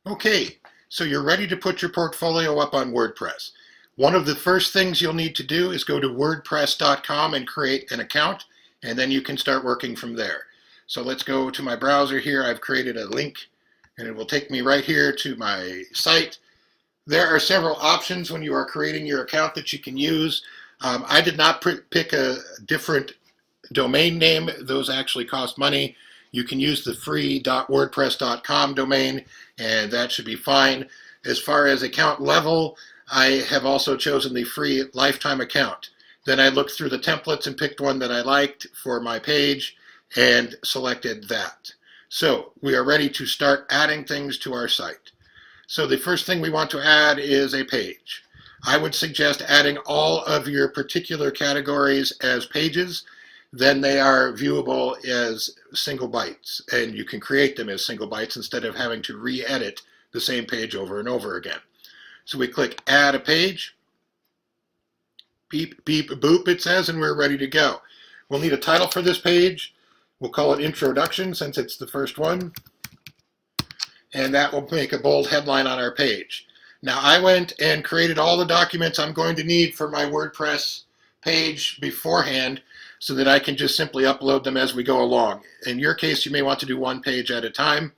Okay, so you're ready to put your portfolio up on WordPress. One of the first things you'll need to do is go to wordpress.com and create an account, and then you can start working from there. So let's go to my browser here. I've created a link, and it will take me right here to my site. There are several options when you are creating your account that you can use. I did not pick a different domain name. Those actually cost money. You can use the free .wordpress.com domain, and that should be fine. As far as account level, I have also chosen the free lifetime account. Then I looked through the templates and picked one that I liked for my page and selected that. So we are ready to start adding things to our site. So the first thing we want to add is a page. I would suggest adding all of your particular categories as pages. Then they are viewable as single bytes, and you can create them as single bytes instead of having to re-edit the same page over and over again. So we click Add a Page. Beep, beep, boop, it says, and we're ready to go. We'll need a title for this page. We'll call it Introduction since it's the first one. And that will make a bold headline on our page. Now I went and created all the documents I'm going to need for my WordPress page beforehand so that I can just simply upload them as we go along. In your case, you may want to do one page at a time.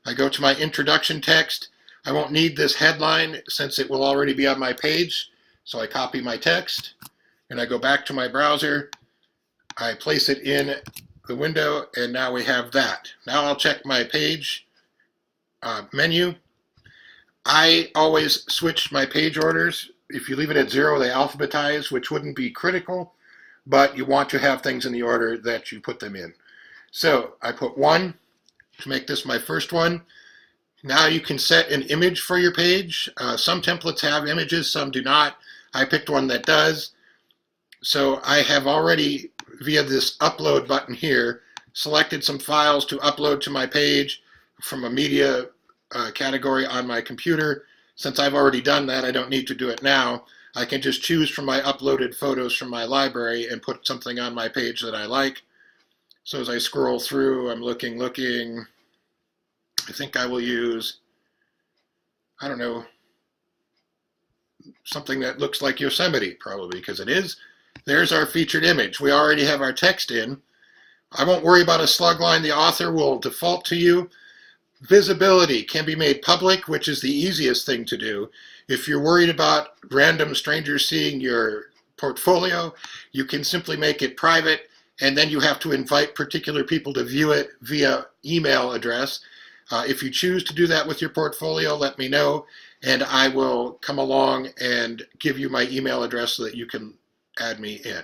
I go to my introduction text. I won't need this headline since it will already be on my page. So I copy my text and I go back to my browser. I place it in the window and now we have that. Now I'll check my page menu. I always switch my page orders. If you leave it at 0, they alphabetize, which wouldn't be critical, but you want to have things in the order that you put them in. So I put 1 to make this my first one. Now you can set an image for your page. Some templates have images, some do not. I picked one that does. So I have already, via this upload button here, selected some files to upload to my page from a media category on my computer. Since I've already done that, I don't need to do it now. I can just choose from my uploaded photos from my library and put something on my page that I like. So as I scroll through, I'm looking. I think I will use, I don't know, something that looks like Yosemite, probably, because it is. There's our featured image. We already have our text in. I won't worry about a slug line. The author will default to you. Visibility can be made public, which is the easiest thing to do. If you're worried about random strangers seeing your portfolio, you can simply make it private, and then you have to invite particular people to view it via email address. If you choose to do that with your portfolio, let me know, and I will come along and give you my email address so that you can add me in.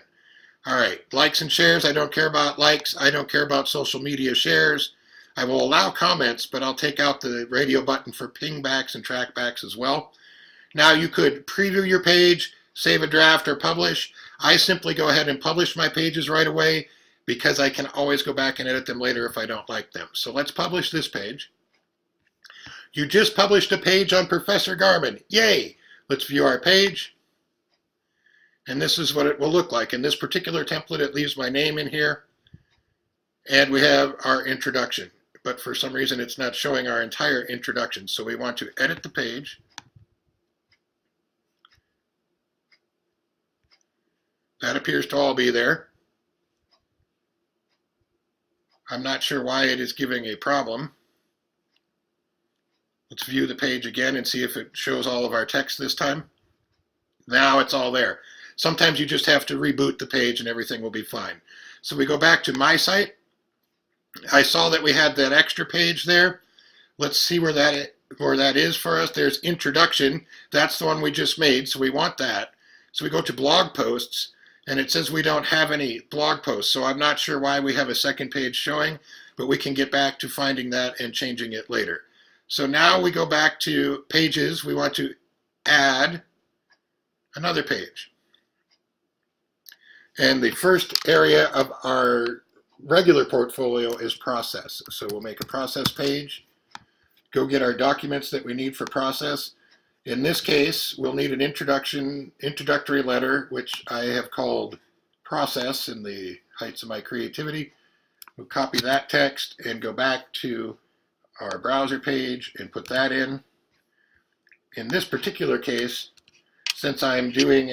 All right, likes and shares. I don't care about likes. I don't care about social media shares. I will allow comments, but I'll take out the radio button for pingbacks and trackbacks as well. Now you could preview your page, save a draft, or publish. I simply go ahead and publish my pages right away because I can always go back and edit them later if I don't like them. So let's publish this page. You just published a page on Professor Garmin. Yay! Let's view our page. And this is what it will look like. In this particular template, it leaves my name in here. And we have our introduction. But for some reason, it's not showing our entire introduction. So we want to edit the page. That appears to all be there. I'm not sure why it is giving a problem. Let's view the page again and see if it shows all of our text this time. Now it's all there. Sometimes you just have to reboot the page and everything will be fine. So we go back to my site. I saw that we had that extra page there. Let's see where that is for us. There's introduction. That's the one we just made, so we want that. So we go to blog posts, and it says we don't have any blog posts, so I'm not sure why we have a second page showing, but we can get back to finding that and changing it later. So now we go back to pages. We want to add another page. And the first area of our regular portfolio is process. So we'll make a process page, go get our documents that we need for process. In this case, we'll need an introductory letter, which I have called process in the heights of my creativity. We'll copy that text and go back to our browser page and put that in. In this particular case, since I'm doing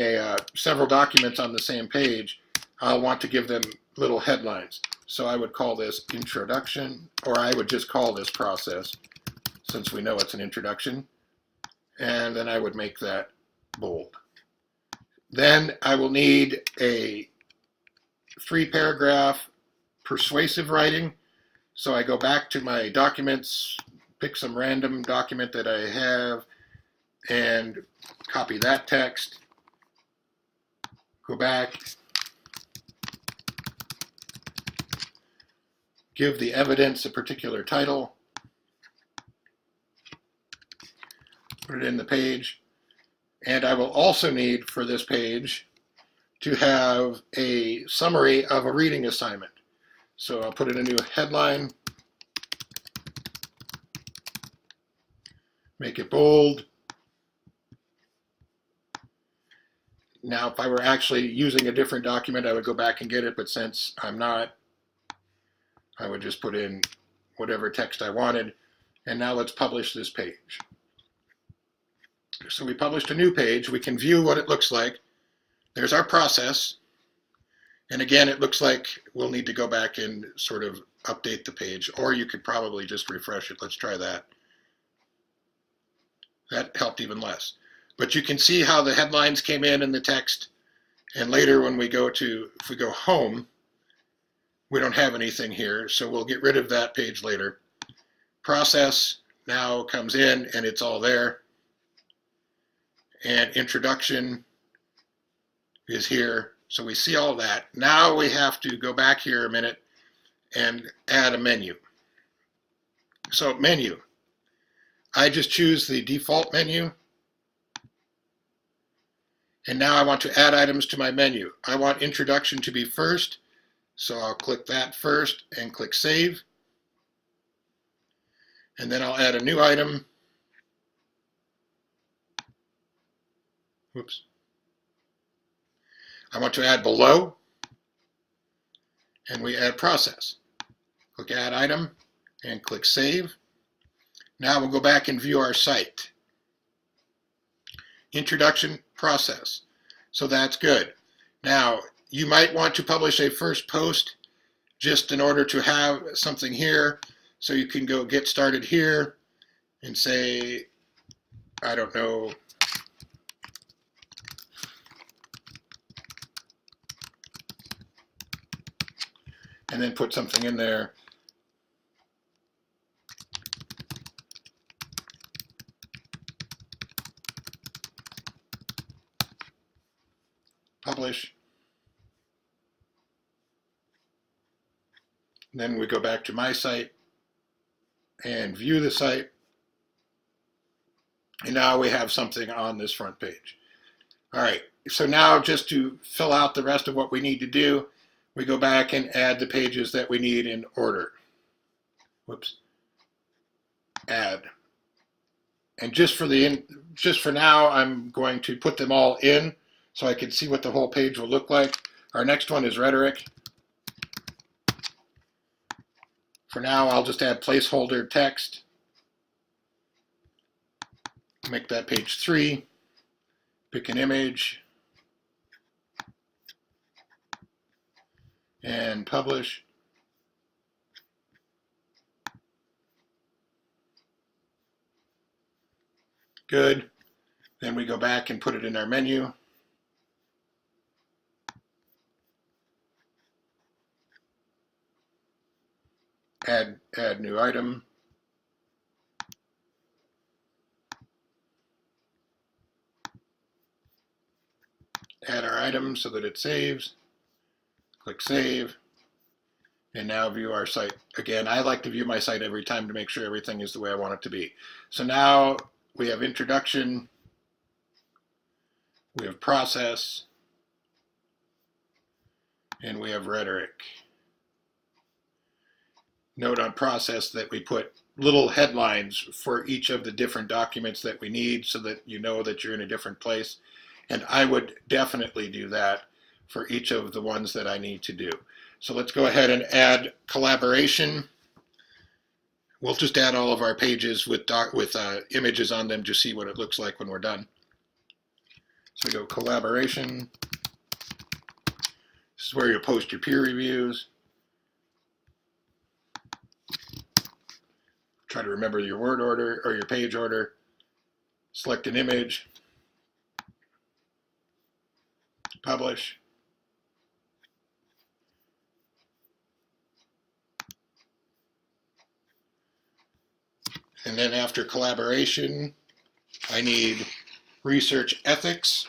several documents on the same page, I'll want to give them little headlines. So I would call this introduction, or I would just call this process, since we know it's an introduction. And then I would make that bold. Then I will need a 3-paragraph persuasive writing. So I go back to my documents, pick some random document that I have, and copy that text. Go back, give the evidence a particular title, put it in the page, and I will also need for this page to have a summary of a reading assignment. So I'll put in a new headline, make it bold. Now, if I were actually using a different document, I would go back and get it, but since I'm not, I would just put in whatever text I wanted. And now let's publish this page. So we published a new page. We can view what it looks like. There's our process. And again, it looks like we'll need to go back and sort of update the page, or you could probably just refresh it. Let's try that. That helped even less. But you can see how the headlines came in the text, and later when we go to, if we go home, we don't have anything here, so we'll get rid of that page later. Process now comes in and it's all there. And introduction is here, so we see all that. Now we have to go back here a minute and add a menu. So menu, I just choose the default menu. And now I want to add items to my menu. I want introduction to be first, so I'll click that first and click save. And then I'll add a new item. Whoops. I want to add below, and we add process. Click add item and click save. Now we'll go back and view our site. Introduction, process. So that's good. Now, you might want to publish a first post just in order to have something here. So you can go get started here and say, I don't know, and then put something in there. Publish. Then we go back to my site and view the site. And now we have something on this front page. All right, so now just to fill out the rest of what we need to do, we go back and add the pages that we need in order. Whoops. Add. And just for now, I'm going to put them all in so I can see what the whole page will look like. Our next one is rhetoric. For now, I'll just add placeholder text. Make that page 3. Pick an image. And publish. Good. Then we go back and put it in our menu. Add new item. Add our item so that it saves. Click save. And now view our site. Again, I like to view my site every time to make sure everything is the way I want it to be. So now we have introduction. We have process. And we have rhetoric. Note on process that we put little headlines for each of the different documents that we need so that you know that you're in a different place. And I would definitely do that for each of the ones that I need to do. So let's go ahead and add collaboration. We'll just add all of our pages with images on them to see what it looks like when we're done. So we go collaboration. This is where you'll post your peer reviews. Try to remember your word order or your page order. Select an image. Publish. And then after collaboration, I need research ethics.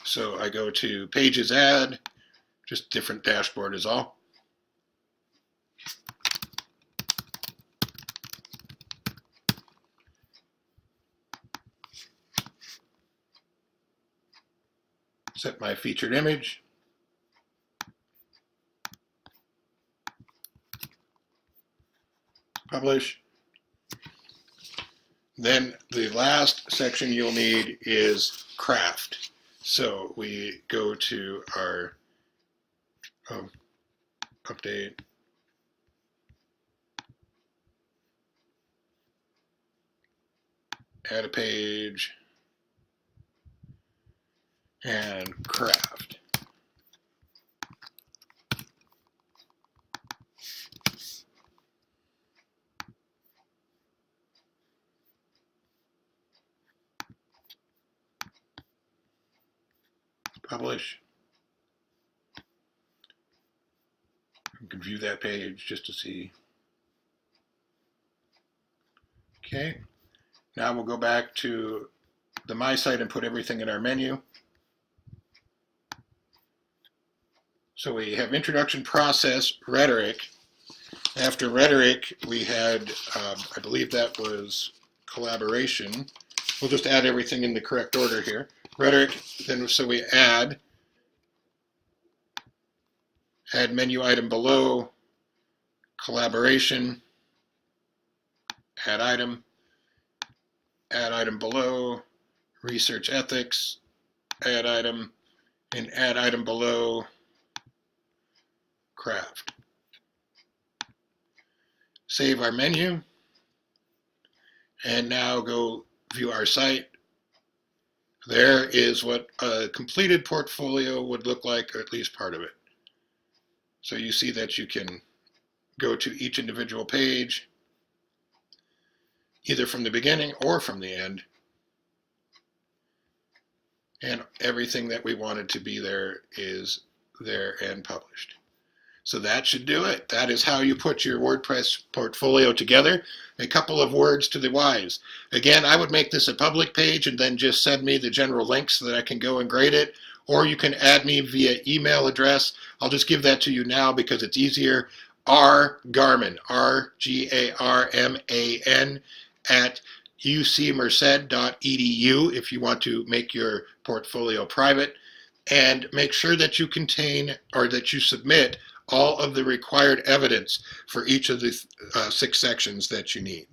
So I go to Pages Add, just different dashboard is all. Set my featured image. Publish. Then the last section you'll need is craft. So we go to our update. Add a page. And craft. Publish. You can view that page just to see. Okay. Now we'll go back to the My Site and put everything in our menu. So we have introduction, process, rhetoric. After rhetoric, we had, I believe that was collaboration. We'll just add everything in the correct order here. Rhetoric, then so we add menu item below, collaboration, add item below, research ethics, add item, and add item below, craft. Save our menu, and now go view our site. There is what a completed portfolio would look like, or at least part of it. So you see that you can go to each individual page, either from the beginning or from the end, and everything that we wanted to be there is there and published. So that should do it. That is how you put your WordPress portfolio together. A couple of words to the wise. Again, I would make this a public page and then just send me the general link so that I can go and grade it. Or you can add me via email address. I'll just give that to you now because it's easier. rgarman, R-G-A-R-M-A-N, at ucmerced.edu if you want to make your portfolio private. And make sure that you contain, or that you submit, all of the required evidence for each of the 6 sections that you need.